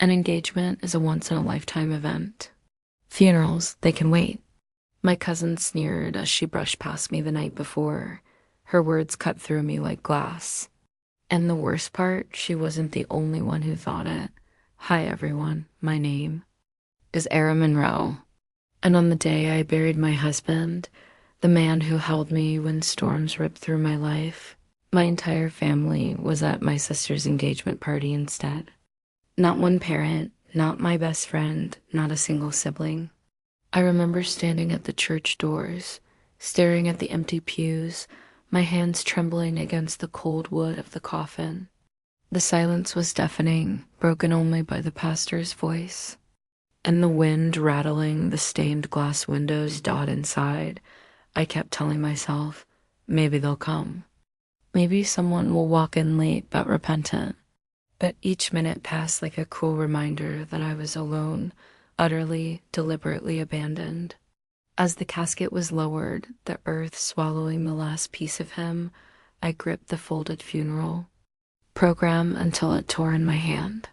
An engagement is a once-in-a-lifetime event. Funerals, they can wait. My cousin sneered as she brushed past me the night before. Her words cut through me like glass. And the worst part, she wasn't the only one who thought it. Hi everyone, my name is Era Monroe. And on the day I buried my husband, the man who held me when storms ripped through my life, my entire family was at my sister's engagement party instead. Not one parent, not my best friend, not a single sibling. I remember standing at the church doors, staring at the empty pews, my hands trembling against the cold wood of the coffin. The silence was deafening, broken only by the pastor's voice, and the wind rattling the stained glass windows dot inside. I kept telling myself, maybe they'll come. Maybe someone will walk in late but repentant. But each minute passed like a cruel reminder that I was alone, utterly, deliberately abandoned. As the casket was lowered, the earth swallowing the last piece of him, I gripped the folded funeral program until it tore in my hand.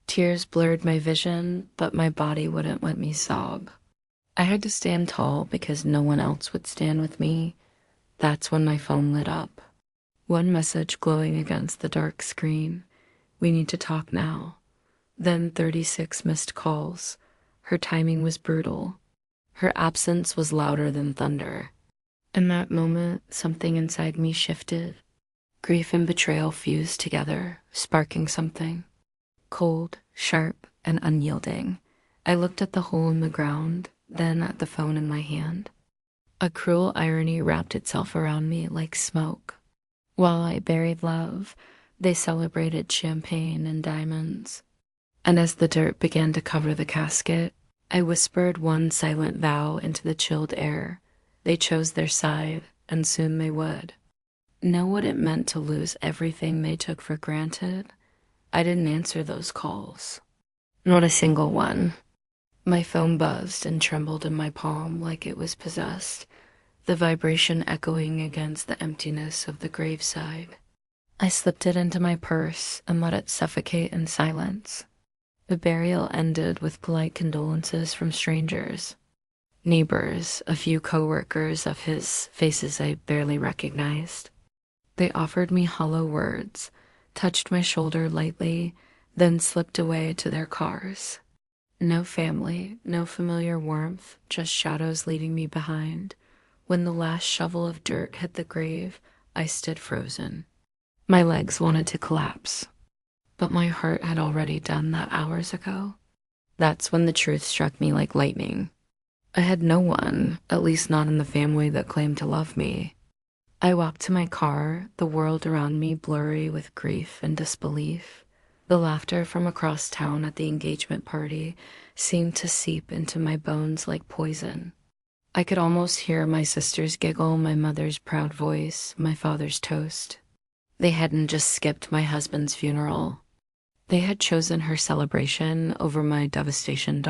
Tears blurred my vision, but my body wouldn't let me sob. I had to stand tall because no one else would stand with me. That's when my phone lit up. One message glowing against the dark screen. We need to talk now. Then 36 missed calls. Her timing was brutal. Her absence was louder than thunder. In that moment, something inside me shifted. Grief and betrayal fused together, sparking something. Cold, sharp, and unyielding. I looked at the hole in the ground, then at the phone in my hand. A cruel irony wrapped itself around me like smoke. While I buried love, they celebrated champagne and diamonds. And as the dirt began to cover the casket, I whispered one silent vow into the chilled air. They chose their side, and soon they would. Know what it meant to lose everything they took for granted? I didn't answer those calls. Not a single one. My phone buzzed and trembled in my palm like it was possessed, the vibration echoing against the emptiness of the graveside. I slipped it into my purse and let it suffocate in silence. The burial ended with polite condolences from strangers. Neighbors, a few co-workers of his, faces I barely recognized. They offered me hollow words, touched my shoulder lightly, then slipped away to their cars. No family, no familiar warmth, just shadows leaving me behind. When the last shovel of dirt hit the grave, I stood frozen. My legs wanted to collapse, but my heart had already done that hours ago. That's when the truth struck me like lightning. I had no one, at least not in the family that claimed to love me. I walked to my car, the world around me blurry with grief and disbelief. The laughter from across town at the engagement party seemed to seep into my bones like poison. I could almost hear my sister's giggle, my mother's proud voice, my father's toast. They hadn't just skipped my husband's funeral. They had chosen her celebration over my devastation.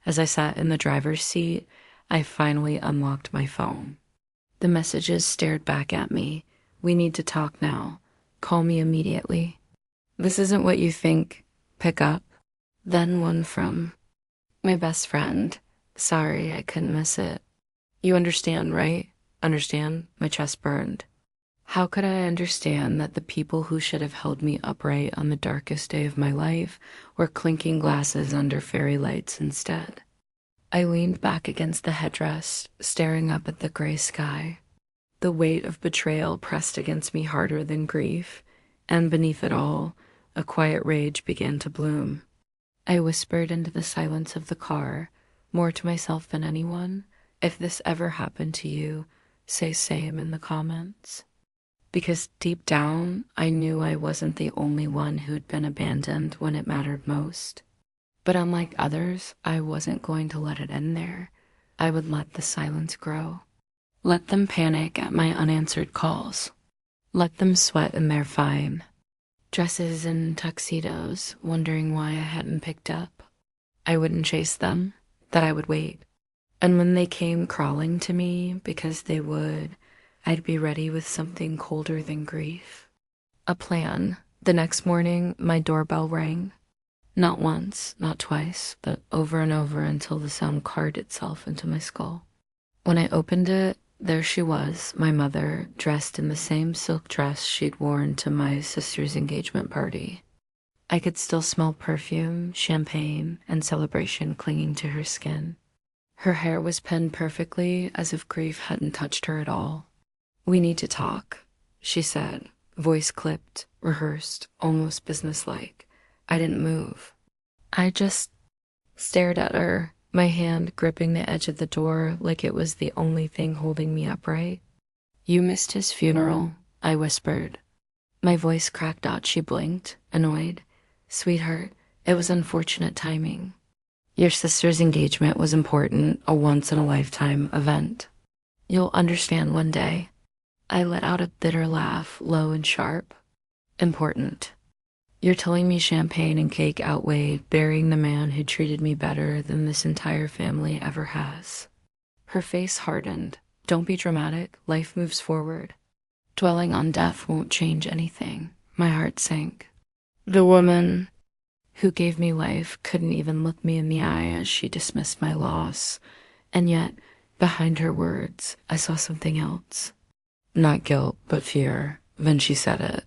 As I sat in the driver's seat, I finally unlocked my phone. The messages stared back at me. We need to talk now. Call me immediately. This isn't what you think. Pick up. Then one from my best friend. Sorry, I couldn't miss it. You understand, right? Understand? My chest burned. How could I understand that the people who should have held me upright on the darkest day of my life were clinking glasses under fairy lights instead? I leaned back against the headrest, staring up at the gray sky. The weight of betrayal pressed against me harder than grief, and beneath it all, a quiet rage began to bloom. I whispered into the silence of the car, more to myself than anyone, if this ever happened to you, say same in the comments. Because deep down, I knew I wasn't the only one who'd been abandoned when it mattered most. But unlike others, I wasn't going to let it end there. I would let the silence grow. Let them panic at my unanswered calls. Let them sweat in their fine dresses and tuxedos, wondering why I hadn't picked up. I wouldn't chase them, that I would wait. And when they came crawling to me, because they would, I'd be ready with something colder than grief. A plan. The next morning, my doorbell rang. Not once, not twice, but over and over until the sound carved itself into my skull. When I opened it, there she was, my mother, dressed in the same silk dress she'd worn to my sister's engagement party. I could still smell perfume, champagne, and celebration clinging to her skin. Her hair was pinned perfectly, as if grief hadn't touched her at all. "We need to talk," she said, voice clipped, rehearsed, almost businesslike. I didn't move. I just stared at her, my hand gripping the edge of the door like it was the only thing holding me upright. "You missed his funeral," I whispered. My voice cracked out. She blinked, annoyed. "Sweetheart, it was unfortunate timing. Your sister's engagement was important, a once-in-a-lifetime event. You'll understand one day." I let out a bitter laugh, low and sharp. "Important. You're telling me champagne and cake outweighed burying the man who treated me better than this entire family ever has." Her face hardened. "Don't be dramatic. Life moves forward. Dwelling on death won't change anything." My heart sank. The woman who gave me life couldn't even look me in the eye as she dismissed my loss. And yet, behind her words, I saw something else. Not guilt, but fear. Then she said it.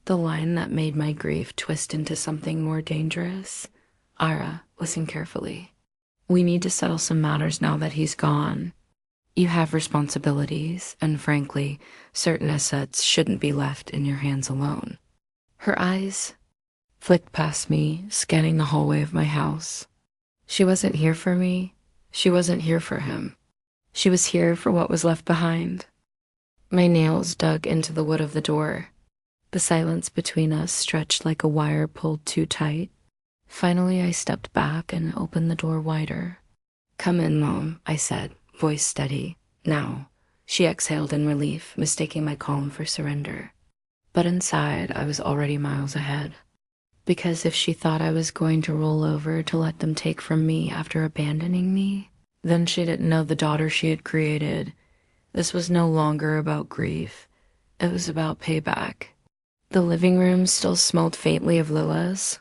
The line that made my grief twist into something more dangerous. "Ira, listen carefully. We need to settle some matters now that he's gone. You have responsibilities, and frankly, certain assets shouldn't be left in your hands alone." Her eyes flicked past me, scanning the hallway of my house. She wasn't here for me. She wasn't here for him. She was here for what was left behind. My nails dug into the wood of the door. The silence between us stretched like a wire pulled too tight. Finally, I stepped back and opened the door wider. "Come in, Mom," I said, voice steady. "Now." She exhaled in relief, mistaking my calm for surrender. But inside, I was already miles ahead. Because if she thought I was going to roll over to let them take from me after abandoning me, then she didn't know the daughter she had created. This was no longer about grief. It was about payback. The living room still smelled faintly of lilas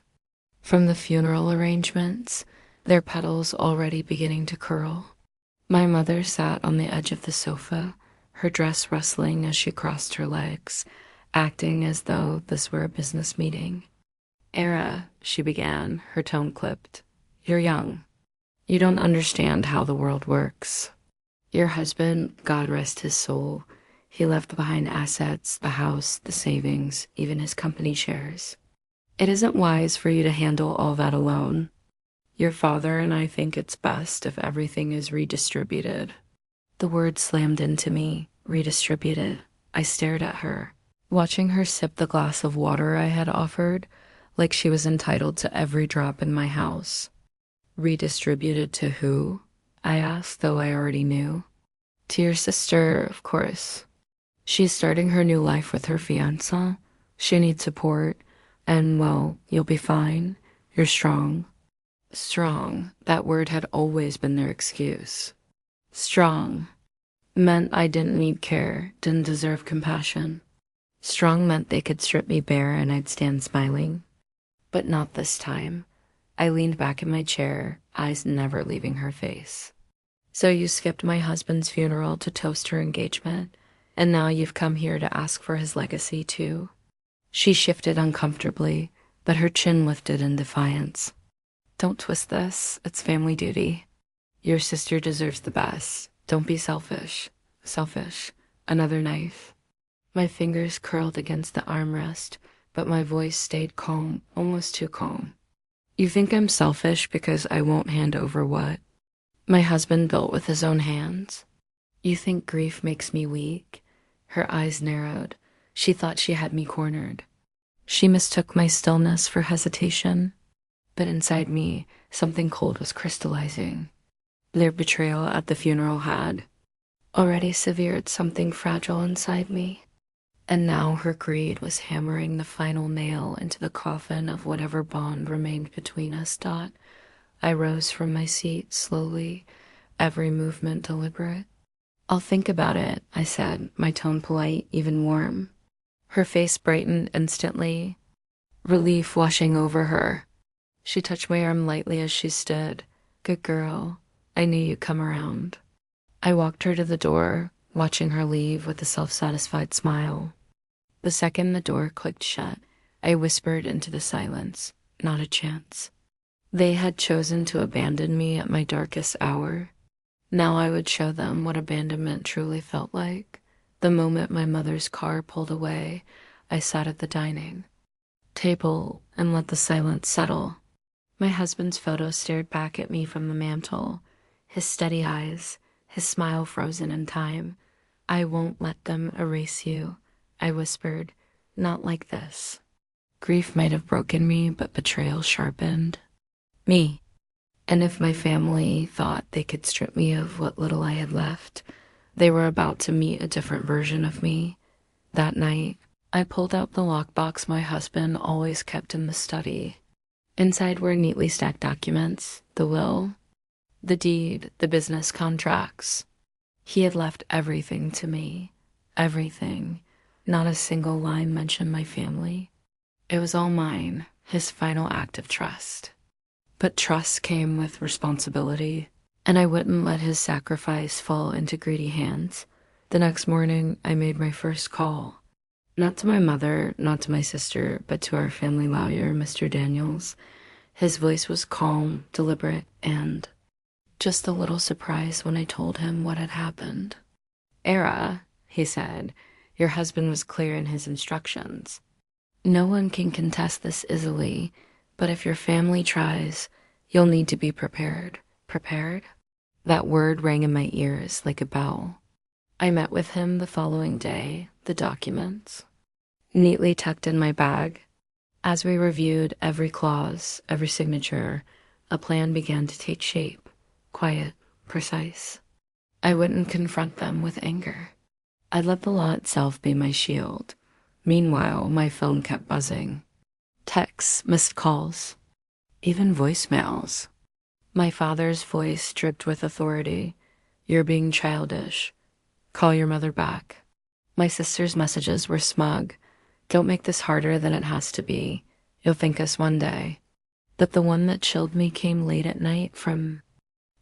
from the funeral arrangements, their petals already beginning to curl. My mother sat on the edge of the sofa, her dress rustling as she crossed her legs, acting as though this were a business meeting. "Era," she began, her tone clipped. "You're young. You don't understand how the world works. Your husband, God rest his soul, he left behind assets, the house, the savings, even his company shares. It isn't wise for you to handle all that alone. Your father and I think it's best if everything is redistributed." The word slammed into me. Redistributed. I stared at her, watching her sip the glass of water I had offered, like she was entitled to every drop in my house. "Redistributed to who?" I asked, though I already knew. "To your sister, of course. She's starting her new life with her fiancé. She needs support, and, well, you'll be fine. You're strong." Strong, that word had always been their excuse. Strong meant I didn't need care, didn't deserve compassion. Strong meant they could strip me bare and I'd stand smiling. But not this time. I leaned back in my chair, eyes never leaving her face. "So you skipped my husband's funeral to toast her engagement, and now you've come here to ask for his legacy too?" She shifted uncomfortably, but her chin lifted in defiance. "Don't twist this. It's family duty. Your sister deserves the best. Don't be selfish." Selfish. Another knife. My fingers curled against the armrest, but my voice stayed calm, almost too calm. "You think I'm selfish because I won't hand over what my husband built with his own hands? You think grief makes me weak?" Her eyes narrowed. She thought she had me cornered. She mistook my stillness for hesitation. But inside me, something cold was crystallizing. Their betrayal at the funeral had already severed something fragile inside me. And now her greed was hammering the final nail into the coffin of whatever bond remained between us. I rose from my seat slowly, every movement deliberate. "I'll think about it," I said, my tone polite, even warm. Her face brightened instantly, relief washing over her. She touched my arm lightly as she stood. Good girl. I knew you'd come around. I walked her to the door, watching her leave with a self-satisfied smile. The second the door clicked shut, I whispered into the silence, not a chance. They had chosen to abandon me at my darkest hour. Now I would show them what abandonment truly felt like. The moment my mother's car pulled away, I sat at the dining table and let the silence settle. My husband's photo stared back at me from the mantel, his steady eyes, his smile frozen in time. I won't let them erase you, I whispered. Not like this. Grief might have broken me, but betrayal sharpened me. And if my family thought they could strip me of what little I had left, they were about to meet a different version of me. That night, I pulled out the lockbox my husband always kept in the study. Inside were neatly stacked documents, the will, the deed, the business contracts. He had left everything to me. Everything. Not a single line mentioned my family. It was all mine, his final act of trust. But trust came with responsibility, and I wouldn't let his sacrifice fall into greedy hands. The next morning, I made my first call. Not to my mother, not to my sister, but to our family lawyer, Mr. Daniels. His voice was calm, deliberate, and just a little surprised when I told him what had happened. Era, he said, your husband was clear in his instructions. No one can contest this easily, but if your family tries, you'll need to be prepared. Prepared? That word rang in my ears like a bell. I met with him the following day, the documents neatly tucked in my bag. As we reviewed every clause, every signature, a plan began to take shape, quiet, precise. I wouldn't confront them with anger. I'd let the law itself be my shield. Meanwhile, my phone kept buzzing. Texts, missed calls, even voicemails. My father's voice dripped with authority. You're being childish. Call your mother back. My sister's messages were smug. Don't make this harder than it has to be. You'll thank us one day. But the one that chilled me came late at night from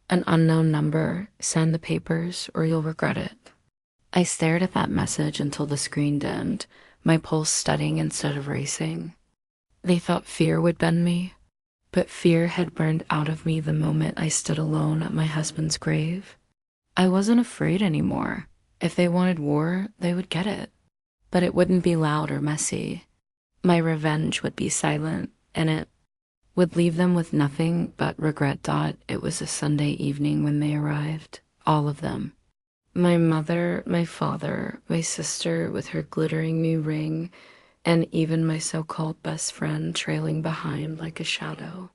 an unknown number. Send the papers or you'll regret it. I stared at that message until the screen dimmed, my pulse studying instead of racing. They thought fear would bend me, but fear had burned out of me the moment I stood alone at my husband's grave. I wasn't afraid anymore. If they wanted war, they would get it. But it wouldn't be loud or messy. My revenge would be silent, and it would leave them with nothing but regret. It was a Sunday evening when they arrived, all of them. My mother, my father, my sister with her glittering new ring, and even my so-called best friend trailing behind like a shadow.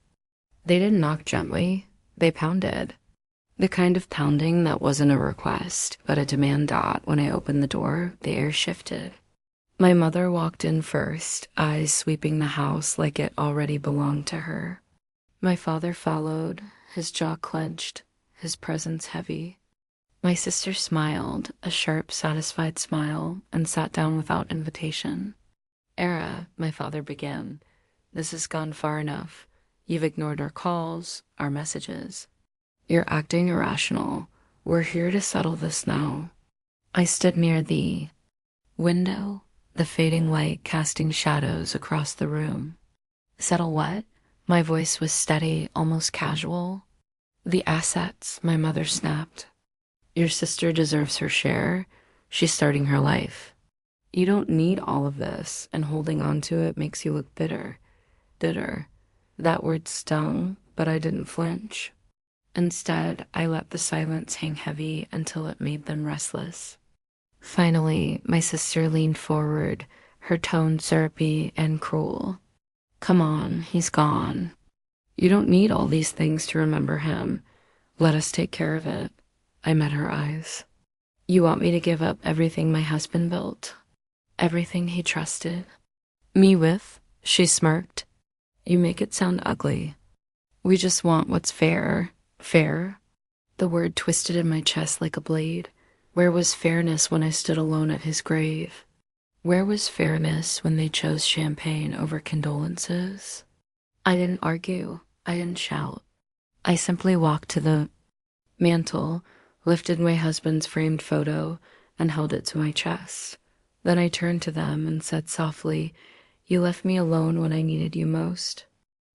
They didn't knock gently, they pounded. The kind of pounding that wasn't a request, but a demand. When I opened the door, the air shifted. My mother walked in first, eyes sweeping the house like it already belonged to her. My father followed, his jaw clenched, his presence heavy. My sister smiled, a sharp, satisfied smile, and sat down without invitation. Era, my father began. This has gone far enough. You've ignored our calls, our messages. You're acting irrational. We're here to settle this now. I stood near the window, the fading light casting shadows across the room. Settle what? My voice was steady, almost casual. The assets, my mother snapped. Your sister deserves her share. She's starting her life. You don't need all of this, and holding on to it makes you look bitter. Bitter. That word stung, but I didn't flinch. Instead, I let the silence hang heavy until it made them restless. Finally, my sister leaned forward, her tone syrupy and cruel. Come on, he's gone. You don't need all these things to remember him. Let us take care of it. I met her eyes. You want me to give up everything my husband built? Everything he trusted me with? She smirked. You make it sound ugly. We just want what's fair. Fair? The word twisted in my chest like a blade. Where was fairness when I stood alone at his grave? Where was fairness when they chose champagne over condolences? I didn't argue. I didn't shout. I simply walked to the mantel, lifted my husband's framed photo, and held it to my chest. Then I turned to them and said softly, "You left me alone when I needed you most.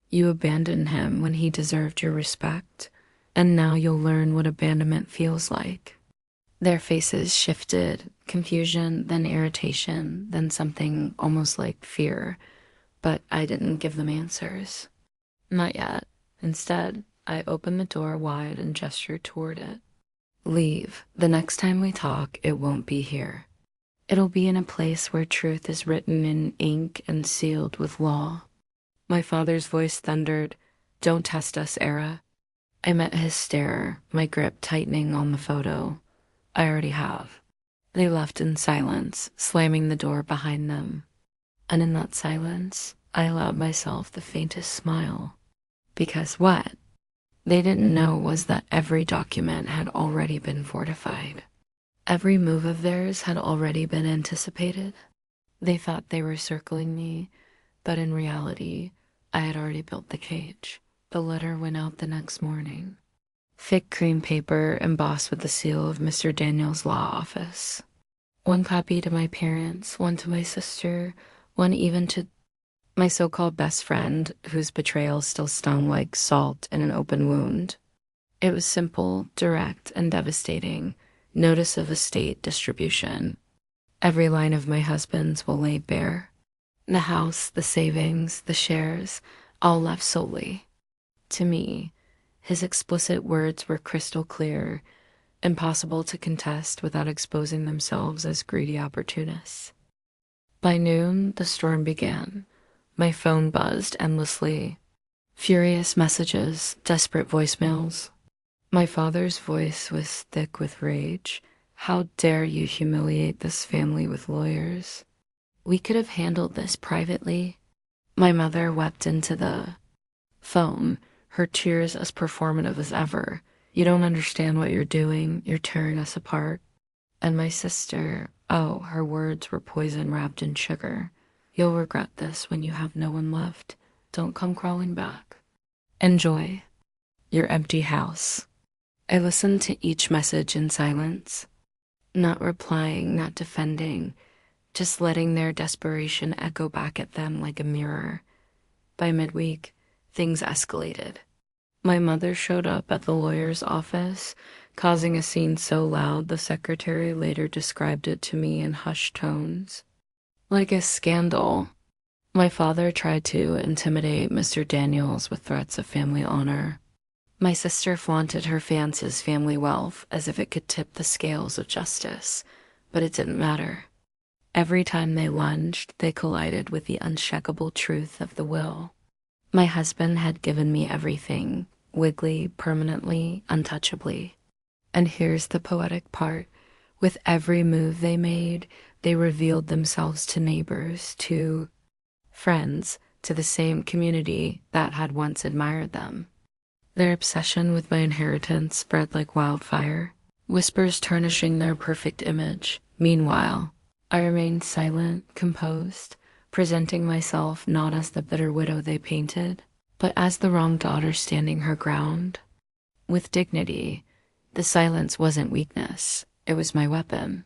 You abandoned him when he deserved your respect. And now you'll learn what abandonment feels like." Their faces shifted, confusion, then irritation, then something almost like fear. But I didn't give them answers. Not yet. Instead, I opened the door wide and gestured toward it. "Leave. The next time we talk, it won't be here. It'll be in a place where truth is written in ink and sealed with law." My father's voice thundered, "Don't test us, Era." I met his stare, my grip tightening on the photo. "I already have." They left in silence, slamming the door behind them. And in that silence, I allowed myself the faintest smile. Because what they didn't know was that every document had already been fortified. Every move of theirs had already been anticipated. They thought they were circling me, but in reality, I had already built the cage. The letter went out the next morning. Thick cream paper embossed with the seal of Mr. Daniel's law office. One copy to my parents, one to my sister, one even to my so-called best friend, whose betrayal still stung like salt in an open wound. It was simple, direct, and devastating. Notice of estate distribution. Every line of my husband's will lay bare. The house, the savings, the shares, all left solely to me. His explicit words were crystal clear, impossible to contest without exposing themselves as greedy opportunists. By noon, the storm began. My phone buzzed endlessly. Furious messages, desperate voicemails. My father's voice was thick with rage. "How dare you humiliate this family with lawyers? We could have handled this privately." My mother wept into the phone, her tears as performative as ever. "You don't understand what you're doing. You're tearing us apart." And my sister, oh, her words were poison wrapped in sugar. "You'll regret this when you have no one left. Don't come crawling back. Enjoy your empty house." I listened to each message in silence, not replying, not defending, just letting their desperation echo back at them like a mirror. By midweek, things escalated. My mother showed up at the lawyer's office, causing a scene so loud the secretary later described it to me in hushed tones. Like a scandal. My father tried to intimidate Mr. Daniels with threats of family honor. My sister flaunted her fiance's family wealth as if it could tip the scales of justice, but it didn't matter. Every time they lunged, they collided with the unshakable truth of the will. My husband had given me everything, wiggly, permanently, untouchably. And here's the poetic part. With every move they made, they revealed themselves to neighbors, to friends, to the same community that had once admired them. Their obsession with my inheritance spread like wildfire, whispers tarnishing their perfect image. Meanwhile, I remained silent, composed, presenting myself not as the bitter widow they painted, but as the wrong daughter standing her ground. With dignity, the silence wasn't weakness, it was my weapon.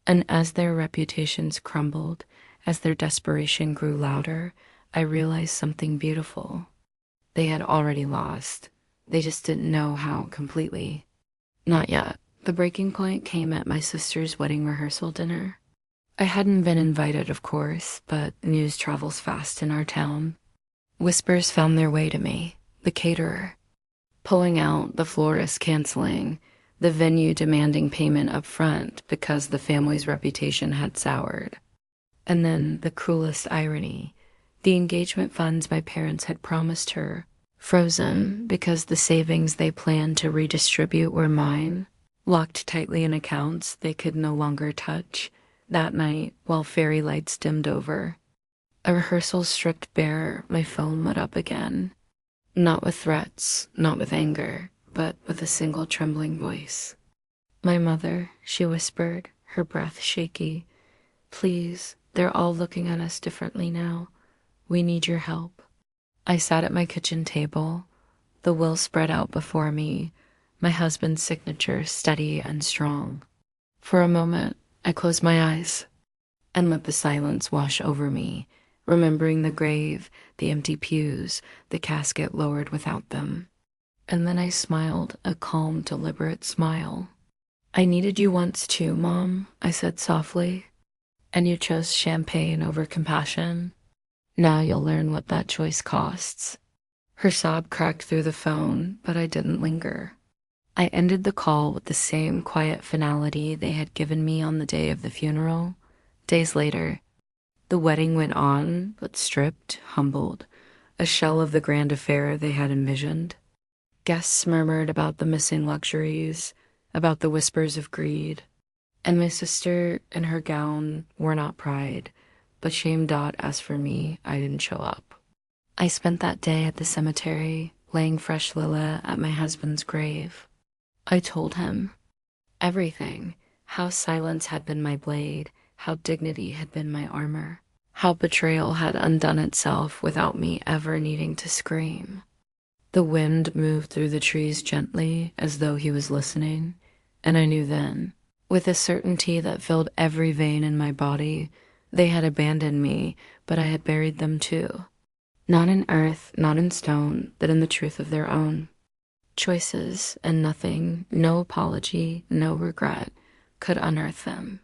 And as their reputations crumbled, as their desperation grew louder, I realized something beautiful. They had already lost. They just didn't know how completely. Not yet. The breaking point came at my sister's wedding rehearsal dinner. I hadn't been invited, of course, but news travels fast in our town. Whispers found their way to me. The caterer pulling out, the florist canceling, the venue demanding payment up front because the family's reputation had soured. And then the cruelest irony, the engagement funds my parents had promised her, frozen because the savings they planned to redistribute were mine, locked tightly in accounts they could no longer touch. That night, while fairy lights dimmed over, a rehearsal stripped bare, my phone lit up again. Not with threats, not with anger, but with a single trembling voice. "My mother," she whispered, her breath shaky. "Please, they're all looking at us differently now. We need your help." I sat at my kitchen table, the will spread out before me, my husband's signature steady and strong. For a moment, I closed my eyes and let the silence wash over me, remembering the grave, the empty pews, the casket lowered without them. And then I smiled, a calm, deliberate smile. I needed you once too, Mom, I said softly, and you chose champagne over compassion. Now you'll learn what that choice costs. Her sob cracked through the phone, but I didn't linger. I ended the call with the same quiet finality they had given me on the day of the funeral. Days later, the wedding went on, but stripped, humbled, a shell of the grand affair they had envisioned. Guests murmured about the missing luxuries, about the whispers of greed, and my sister, in her gown, wore not pride, but shame. As for me, I didn't show up. I spent that day at the cemetery, laying fresh lilac at my husband's grave. I told him everything, how silence had been my blade, how dignity had been my armor, how betrayal had undone itself without me ever needing to scream. The wind moved through the trees gently, as though he was listening, and I knew then, with a certainty that filled every vein in my body, they had abandoned me, but I had buried them too. Not in earth, not in stone, but in the truth of their own. Choices and nothing, no apology, no regret, could unearth them.